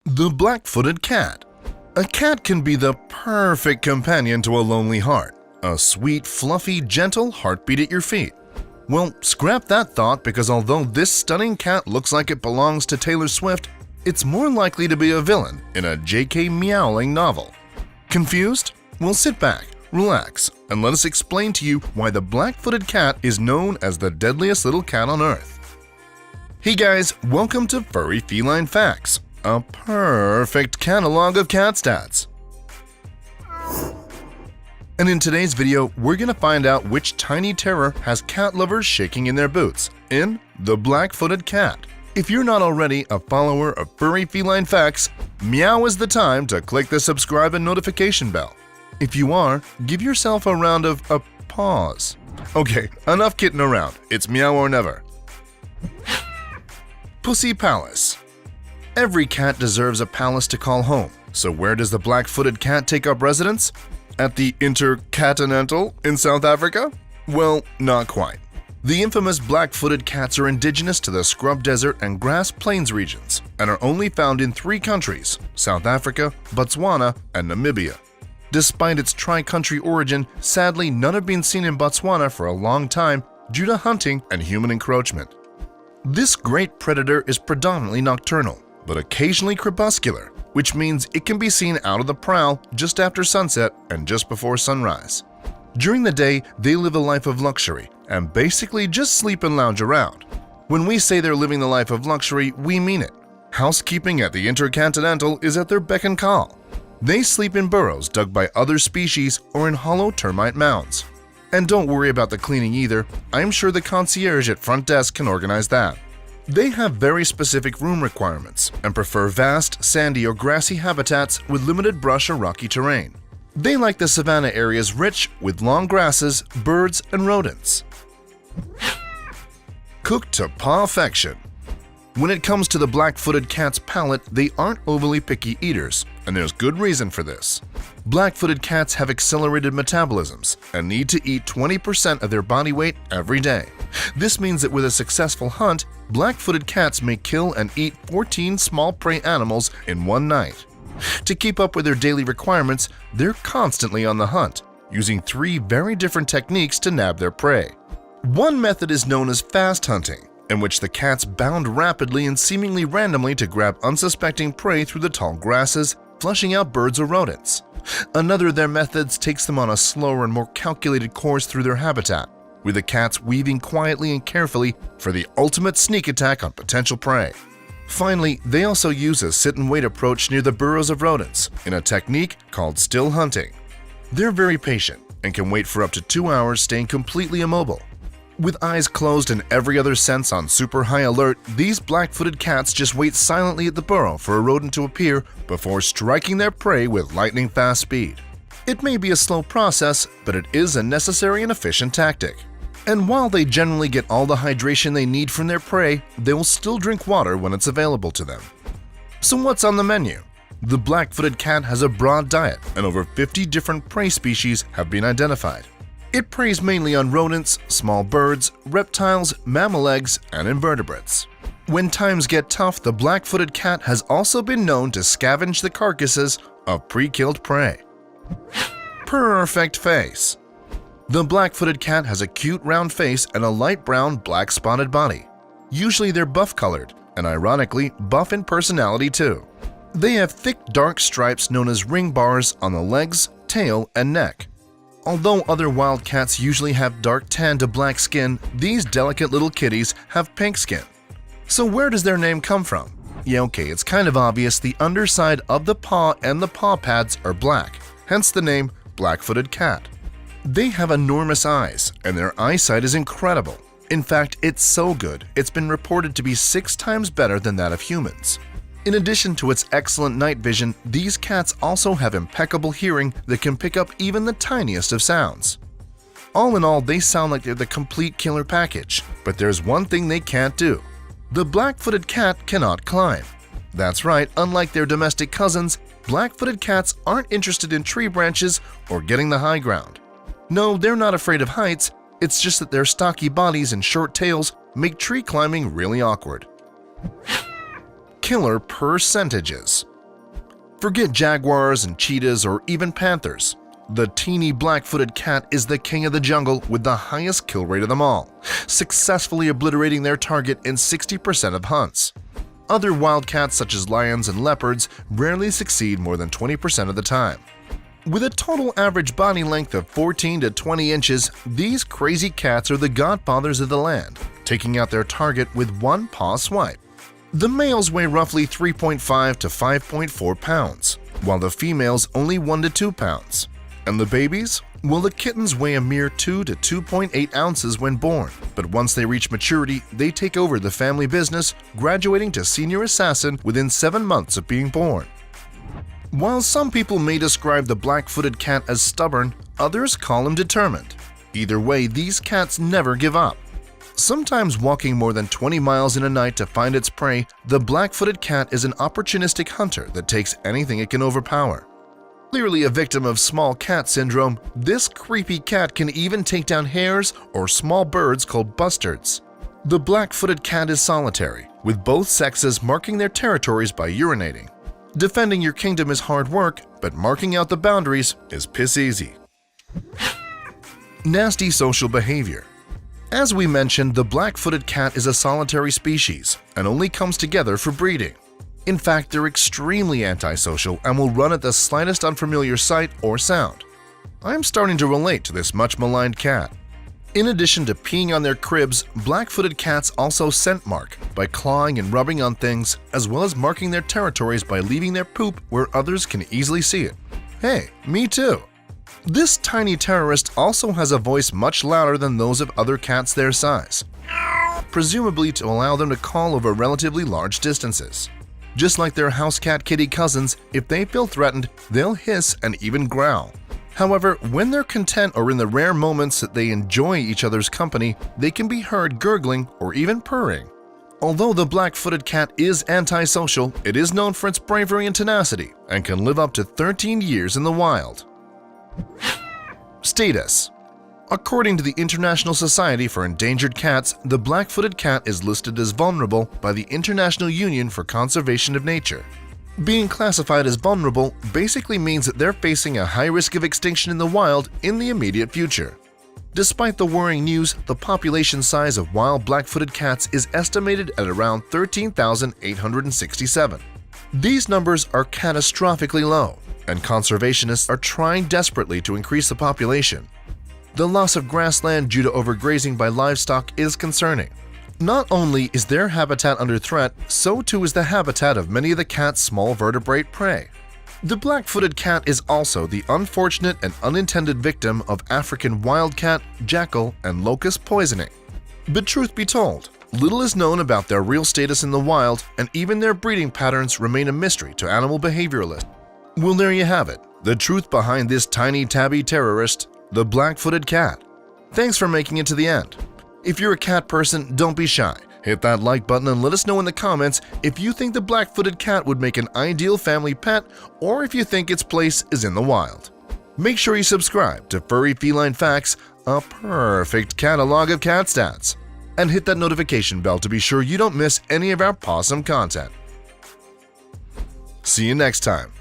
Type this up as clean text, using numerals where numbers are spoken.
The black-footed cat. A cat can be the perfect companion to a lonely heart, a sweet, fluffy, gentle heartbeat at your feet. Well, scrap that thought, because although this stunning cat looks like it belongs to Taylor Swift, it's more likely to be a villain in a J.K. Meowling novel. Confused? Well, sit back, relax, and let us explain to you why the black-footed cat is known as the deadliest little cat on Earth. Hey guys, welcome to Furry Feline Facts, a perfect catalog of cat stats. And in today's video, we're going to find out which tiny terror has cat lovers shaking in their boots in The Black-Footed Cat. If you're not already a follower of Furry Feline Facts, meow is the time to click the subscribe and notification bell. If you are, give yourself a round of applause. Okay, enough kidding around. It's meow or never. Pussy Palace. Every cat deserves a palace to call home, so where does the black-footed cat take up residence? At the Intercontinental in South Africa? Well, not quite. The infamous black-footed cats are indigenous to the scrub desert and grass plains regions and are only found in 3 countries: South Africa, Botswana, and Namibia. Despite its tri-country origin, sadly none have been seen in Botswana for a long time due to hunting and human encroachment. This great predator is predominantly nocturnal, but occasionally crepuscular, which means it can be seen out of the prowl just after sunset and just before sunrise. During the day, they live a life of luxury and basically just sleep and lounge around. When we say they're living the life of luxury, we mean it. Housekeeping at the Intercontinental is at their beck and call. They sleep in burrows dug by other species or in hollow termite mounds. And don't worry about the cleaning either, I'm sure the concierge at front desk can organize that. They have very specific room requirements and prefer vast, sandy or grassy habitats with limited brush or rocky terrain. They like the savanna areas rich with long grasses, birds, and rodents. Cooked to purrrfection. When it comes to the black-footed cat's palate, they aren't overly picky eaters, and there's good reason for this. Black-footed cats have accelerated metabolisms and need to eat 20% of their body weight every day. This means that with a successful hunt, black-footed cats may kill and eat 14 small prey animals in one night. To keep up with their daily requirements, they're constantly on the hunt, using 3 very different techniques to nab their prey. One method is known as fast hunting, in which the cats bound rapidly and seemingly randomly to grab unsuspecting prey through the tall grasses, flushing out birds or rodents. Another of their methods takes them on a slower and more calculated course through their habitat, with the cats weaving quietly and carefully for the ultimate sneak attack on potential prey. Finally, they also use a sit-and-wait approach near the burrows of rodents in a technique called still hunting. They're very patient and can wait for up to 2 hours, staying completely immobile. With eyes closed and every other sense on super high alert, these black-footed cats just wait silently at the burrow for a rodent to appear before striking their prey with lightning-fast speed. It may be a slow process, but it is a necessary and efficient tactic. And while they generally get all the hydration they need from their prey, they will still drink water when it's available to them. So what's on the menu? The black-footed cat has a broad diet, and over 50 different prey species have been identified. It preys mainly on rodents, small birds, reptiles, mammal eggs, and invertebrates. When times get tough, the black-footed cat has also been known to scavenge the carcasses of pre-killed prey. Purrrfect face. The black-footed cat has a cute round face and a light brown black spotted body. Usually they're buff-colored, and ironically, buff in personality too. They have thick dark stripes known as ring bars on the legs, tail, and neck. Although other wild cats usually have dark tan to black skin, these delicate little kitties have pink skin. So where does their name come from? Yeah, okay, it's kind of obvious. The underside of the paw and the paw pads are black, hence the name black-footed cat. They have enormous eyes, and their eyesight is incredible. In fact, it's so good, it's been reported to be 6 times better than that of humans. In addition to its excellent night vision, these cats also have impeccable hearing that can pick up even the tiniest of sounds. All in all, they sound like they're the complete killer package, but there's one thing they can't do. The black-footed cat cannot climb. That's right, unlike their domestic cousins, black-footed cats aren't interested in tree branches or getting the high ground. No, they're not afraid of heights, it's just that their stocky bodies and short tails make tree climbing really awkward. Killer percentages. Forget jaguars and cheetahs or even panthers. The teeny black-footed cat is the king of the jungle with the highest kill rate of them all, successfully obliterating their target in 60% of hunts. Other wild cats such as lions and leopards rarely succeed more than 20% of the time. With a total average body length of 14 to 20 inches, these crazy cats are the godfathers of the land, taking out their target with one paw swipe. The males weigh roughly 3.5 to 5.4 pounds, while the females only 1 to 2 pounds. And the babies? Well, the kittens weigh a mere 2 to 2.8 ounces when born, but once they reach maturity, they take over the family business, graduating to senior assassin within 7 months of being born. While some people may describe the black-footed cat as stubborn, others call him determined. Either way, these cats never give up. Sometimes walking more than 20 miles in a night to find its prey, the black-footed cat is an opportunistic hunter that takes anything it can overpower. Clearly a victim of small cat syndrome, this creepy cat can even take down hares or small birds called bustards. The black-footed cat is solitary, with both sexes marking their territories by urinating. Defending your kingdom is hard work, but marking out the boundaries is piss easy. Nasty social behavior. As we mentioned, the black-footed cat is a solitary species and only comes together for breeding. In fact, they're extremely antisocial and will run at the slightest unfamiliar sight or sound. I'm starting to relate to this much-maligned cat. In addition to peeing on their cribs, black-footed cats also scent mark by clawing and rubbing on things, as well as marking their territories by leaving their poop where others can easily see it. Hey, me too! This tiny terrorist also has a voice much louder than those of other cats their size, presumably to allow them to call over relatively large distances. Just like their house cat kitty cousins, if they feel threatened, they'll hiss and even growl. However, when they're content or in the rare moments that they enjoy each other's company, they can be heard gurgling or even purring. Although the black-footed cat is antisocial, it is known for its bravery and tenacity and can live up to 13 years in the wild. Status. According to the International Society for Endangered Cats, the black-footed cat is listed as vulnerable by the International Union for Conservation of Nature. Being classified as vulnerable basically means that they're facing a high risk of extinction in the wild in the immediate future. Despite the worrying news, the population size of wild black-footed cats is estimated at around 13,867. These numbers are catastrophically low, and conservationists are trying desperately to increase the population. The loss of grassland due to overgrazing by livestock is concerning. Not only is their habitat under threat, so too is the habitat of many of the cat's small vertebrate prey. The black-footed cat is also the unfortunate and unintended victim of African wildcat, jackal, and locust poisoning. But truth be told, little is known about their real status in the wild, and even their breeding patterns remain a mystery to animal behavioralists. Well, there you have it, the truth behind this tiny tabby terrorist, the black-footed cat. Thanks for making it to the end. If you're a cat person, don't be shy. Hit that like button and let us know in the comments if you think the black-footed cat would make an ideal family pet or if you think its place is in the wild. Make sure you subscribe to Furry Feline Facts, a perfect catalog of cat stats, and hit that notification bell to be sure you don't miss any of our pawsome content. See you next time.